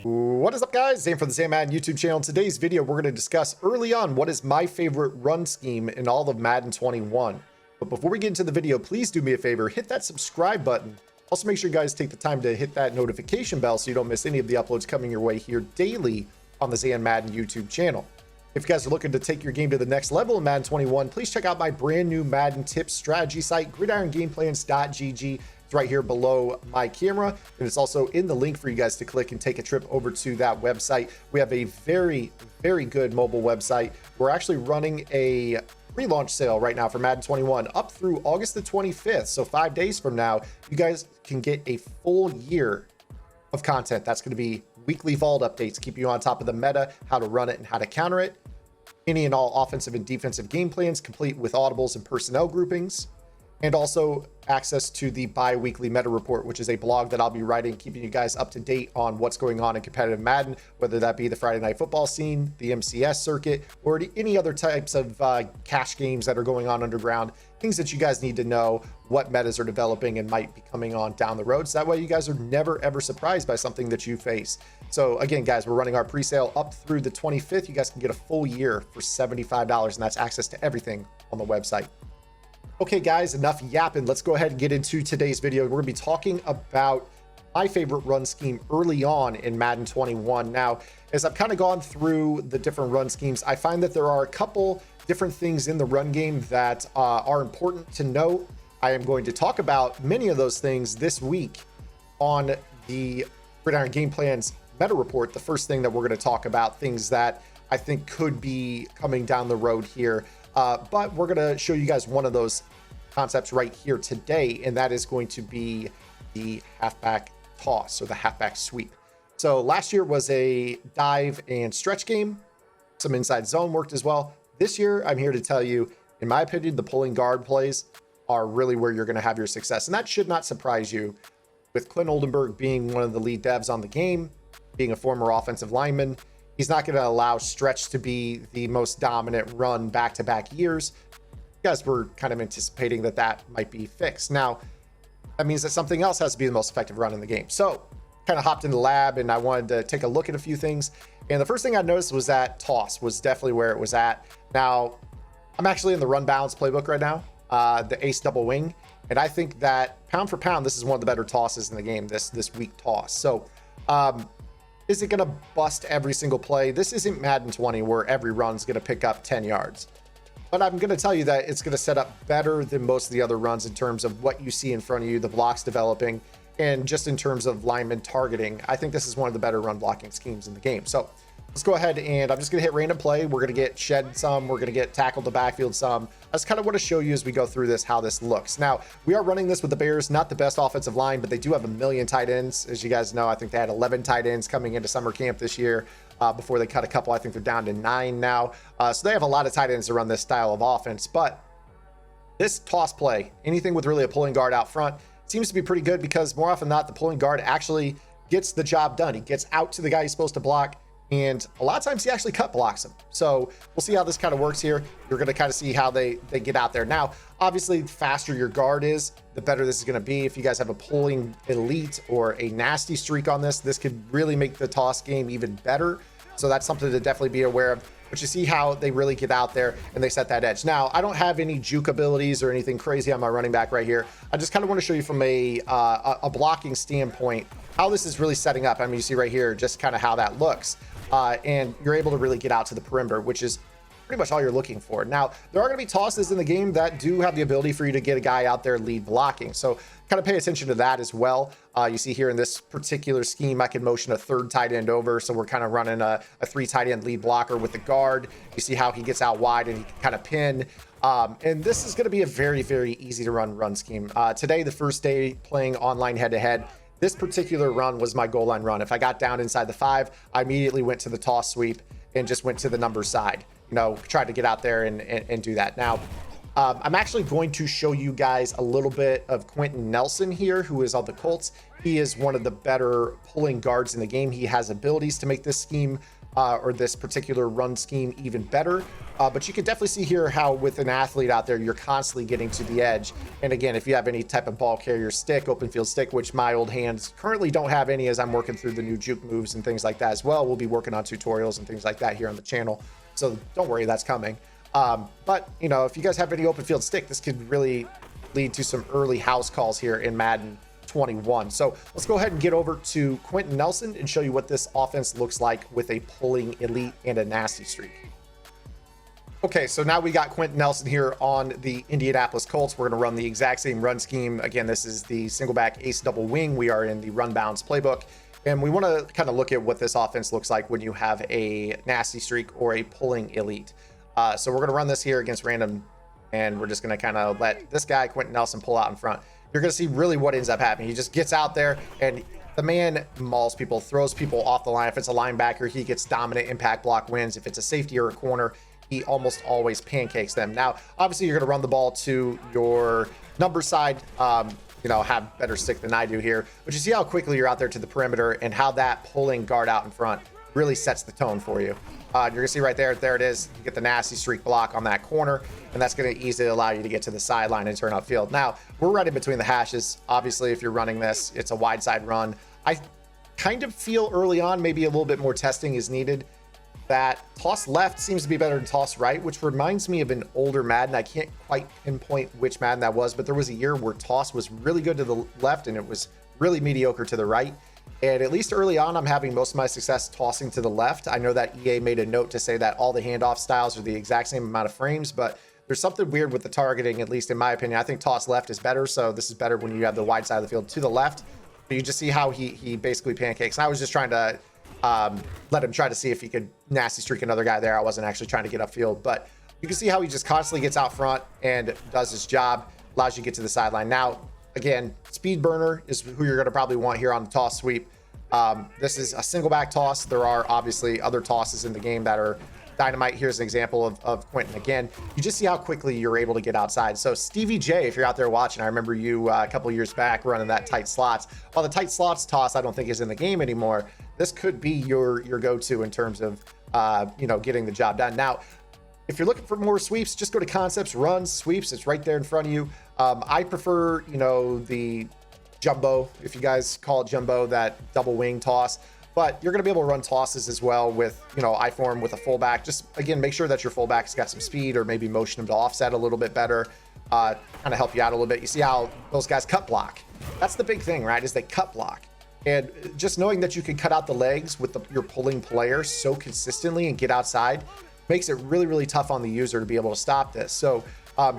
What is up, guys? Zane from the Madden YouTube channel. In today's video, we're going to discuss early on what is my favorite run scheme in all of Madden 21. But before we get into the video, please do me a favor, hit that subscribe button. Also, make sure you guys take the time to hit that notification bell so you don't miss any of the uploads coming your way here daily on the Zane Madden YouTube channel. If you guys are looking to take your game to the next level in Madden 21, please check out my brand new Madden tips strategy site, gridirongameplans.gg. It's right here below my camera, and it's also in the link for you guys to click and take a trip over to that website. We have a very, very good mobile website. We're actually running a relaunch sale right now for Madden 21 up through August the 25th. So 5 days from now, you guys can get a full year of content. That's going to be weekly vault updates, keep you on top of the meta, how to run it and how to counter it. Any and all offensive and defensive game plans, complete with audibles and personnel groupings. And also access to the bi-weekly meta report, which is a blog that I'll be writing, keeping you guys up to date on what's going on in competitive Madden, whether that be the Friday Night Football scene, the MCS circuit, or any other types of cash games that are going on underground, things that you guys need to know, what metas are developing and might be coming on down the road. So that way you guys are never, ever surprised by something that you face. So again, guys, we're running our pre-sale up through the 25th. You guys can get a full year for $75, and that's access to everything on the website. Okay, guys, enough yapping. Let's go ahead and get into today's video. We're going to be talking about my favorite run scheme early on in Madden 21. Now, as I've kind of gone through the different run schemes, I find that there are a couple different things in the run game that are important to note. I am going to talk about many of those things this week on the Gridiron Game Plans meta report. The first thing that we're going to talk about, things that I think could be coming down the road here. But we're going to show you guys one of those concepts right here today, and that is going to be the halfback toss or the halfback sweep. So last year was a dive and stretch game. Some inside zone worked as well. This year, I'm here to tell you, in my opinion, the pulling guard plays are really where you're going to have your success. And that should not surprise you, with Clint Oldenburg being one of the lead devs on the game, being a former offensive lineman. He's not going to allow stretch to be the most dominant run back-to-back years. You guys were kind of anticipating that that might be fixed. Now, that means that something else has to be the most effective run in the game. So, kind of hopped in the lab and I wanted to take a look at a few things. And the first thing I noticed was that toss was definitely where it was at. Now, I'm actually in the run balance playbook right now, the ace double wing. And I think that pound for pound, this is one of the better tosses in the game, this weak toss. So, is it going to bust every single play? This isn't Madden 20 where every run's going to pick up 10 yards. But I'm going to tell you that it's going to set up better than most of the other runs in terms of what you see in front of you, the blocks developing, and just in terms of lineman targeting. I think this is one of the better run blocking schemes in the game. So let's go ahead and I'm just going to hit random play. We're going to get shed some. We're going to get tackled to backfield some. I just kind of want to show you as we go through this how this looks. Now, we are running this with the Bears, not the best offensive line, but they do have a million tight ends. As you guys know, I think they had 11 tight ends coming into summer camp this year before they cut a couple. I think they're down to 9 now. So they have a lot of tight ends to run this style of offense. But this toss play, anything with really a pulling guard out front, seems to be pretty good because more often than not, the pulling guard actually gets the job done. He gets out to the guy he's supposed to block. And a lot of times he actually cut blocks him. So we'll see how this kind of works here. You're going to kind of see how they get out there. Now, obviously, the faster your guard is, the better this is going to be. If you guys have a pulling elite or a nasty streak on this, this could really make the toss game even better. So that's something to definitely be aware of. But you see how they really get out there and they set that edge. Now, I don't have any juke abilities or anything crazy on my running back right here. I just kind of want to show you from a blocking standpoint how this is really setting up. I mean, you see right here just kind of how that looks. And you're able to really get out to the perimeter, which is pretty much all you're looking for. Now, there are going to be tosses in the game that do have the ability for you to get a guy out there lead blocking. So kind of pay attention to that as well. You see here in this particular scheme, I can motion a third tight end over. So we're kind of running a 3 tight end lead blocker with the guard. You see how he gets out wide and he can kind of pin. And this is going to be a very, very easy to run scheme. Today, the first day playing online head-to-head, this particular run was my goal line run. If I got down inside the 5, I immediately went to the toss sweep and just went to the number side. You know, tried to get out there and do that. Now, I'm actually going to show you guys a little bit of Quentin Nelson here, who is on the Colts. He is one of the better pulling guards in the game. He has abilities to make this scheme or this particular run scheme even better. But you can definitely see here how with an athlete out there, you're constantly getting to the edge. And again, if you have any type of ball carrier stick, open field stick, which my old hands currently don't have any as I'm working through the new juke moves and things like that as well. We'll be working on tutorials and things like that here on the channel. So don't worry, that's coming. But, you know, if you guys have any open field stick, this could really lead to some early house calls here in Madden 21. So let's go ahead and get over to Quentin Nelson and show you what this offense looks like with a pulling elite and a nasty streak. Okay, so now we got Quentin Nelson here on the Indianapolis Colts. We're going to run the exact same run scheme. Again, this is the single back ace double wing. We are in the run bounds playbook. And we want to kind of look at what this offense looks like when you have a nasty streak or a pulling elite. So we're going to run this here against random, and we're just going to kind of let this guy, Quentin Nelson, pull out in front. You're going to see really what ends up happening. He just gets out there, and the man mauls people, throws people off the line. If it's a linebacker, he gets dominant impact block wins. If it's a safety or a corner, he almost always pancakes them. Now, obviously, you're going to run the ball to your number side, you know, have better stick than I do here. But you see how quickly you're out there to the perimeter and how that pulling guard out in front really sets the tone for you. You're gonna see right there it is. You get the nasty streak block on that corner, and that's gonna easily allow you to get to the sideline and turn upfield. Now, we're right in between the hashes. Obviously, if you're running this, it's a wide side run. I kind of feel early on, maybe a little bit more testing is needed. That toss left seems to be better than toss right, which reminds me of an older Madden. I can't quite pinpoint which Madden that was, but there was a year where toss was really good to the left and it was really mediocre to the right. And at least early on, I'm having most of my success tossing to the left. I know that EA made a note to say that all the handoff styles are the exact same amount of frames, but there's something weird with the targeting, at least in my opinion. I think toss left is better, so this is better when you have the wide side of the field to the left. But you just see how he basically pancakes. And I was just trying to let him try to see if he could nasty streak another guy there. I wasn't actually trying to get upfield, but you can see how he just constantly gets out front and does his job, allows you to get to the sideline. Now, again, speed burner is who you're going to probably want here on the toss sweep. This is a single back toss. There are obviously other tosses in the game that are dynamite. Here's an example of Quentin. Again, you just see how quickly you're able to get outside. So Stevie J, if you're out there watching, I remember you a couple years back running that tight slots. While the tight slots toss I don't think is in the game anymore, this could be your go-to in terms of you know, getting the job done. Now, if you're looking for more sweeps, just go to concepts, runs, sweeps. It's right there in front of you. I prefer, you know, the jumbo, if you guys call it jumbo, that double wing toss. But you're going to be able to run tosses as well with, you know, I-form with a fullback. Just, again, make sure that your fullback's got some speed or maybe motion him to offset a little bit better. Kind of help you out a little bit. You see how those guys cut block. That's the big thing, right, is they cut block. And just knowing that you can cut out the legs with your pulling player so consistently and get outside makes it really, really tough on the user to be able to stop this. So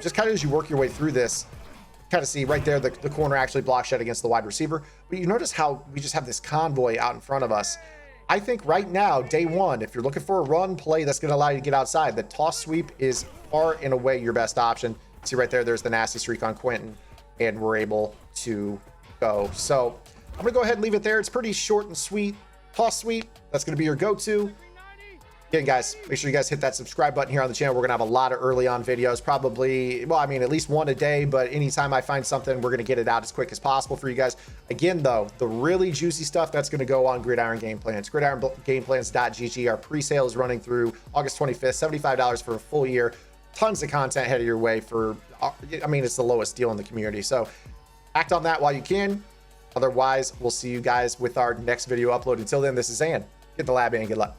just kind of as you work your way through this, kind of see right there, the corner actually blocks shed against the wide receiver. But you notice how we just have this convoy out in front of us. I think right now, day one, if you're looking for a run play that's going to allow you to get outside, the toss sweep is far and away your best option. See right there, there's the nasty streak on Quentin, and we're able to go. So I'm going to go ahead and leave it there. It's pretty short and sweet. Toss sweep, that's going to be your go-to. Again, guys, make sure you guys hit that subscribe button here on the channel. We're going to have a lot of early on videos, probably, well, I mean, at least one a day, but anytime I find something, we're going to get it out as quick as possible for you guys. Again, though, the really juicy stuff, that's going to go on Gridiron Game Plans. GridironGamePlans.gg. Our pre-sale is running through August 25th, $75 for a full year. Tons of content headed your way for, I mean, it's the lowest deal in the community. So act on that while you can. Otherwise, we'll see you guys with our next video upload. Until then, this is Zan. Get the lab in and good luck.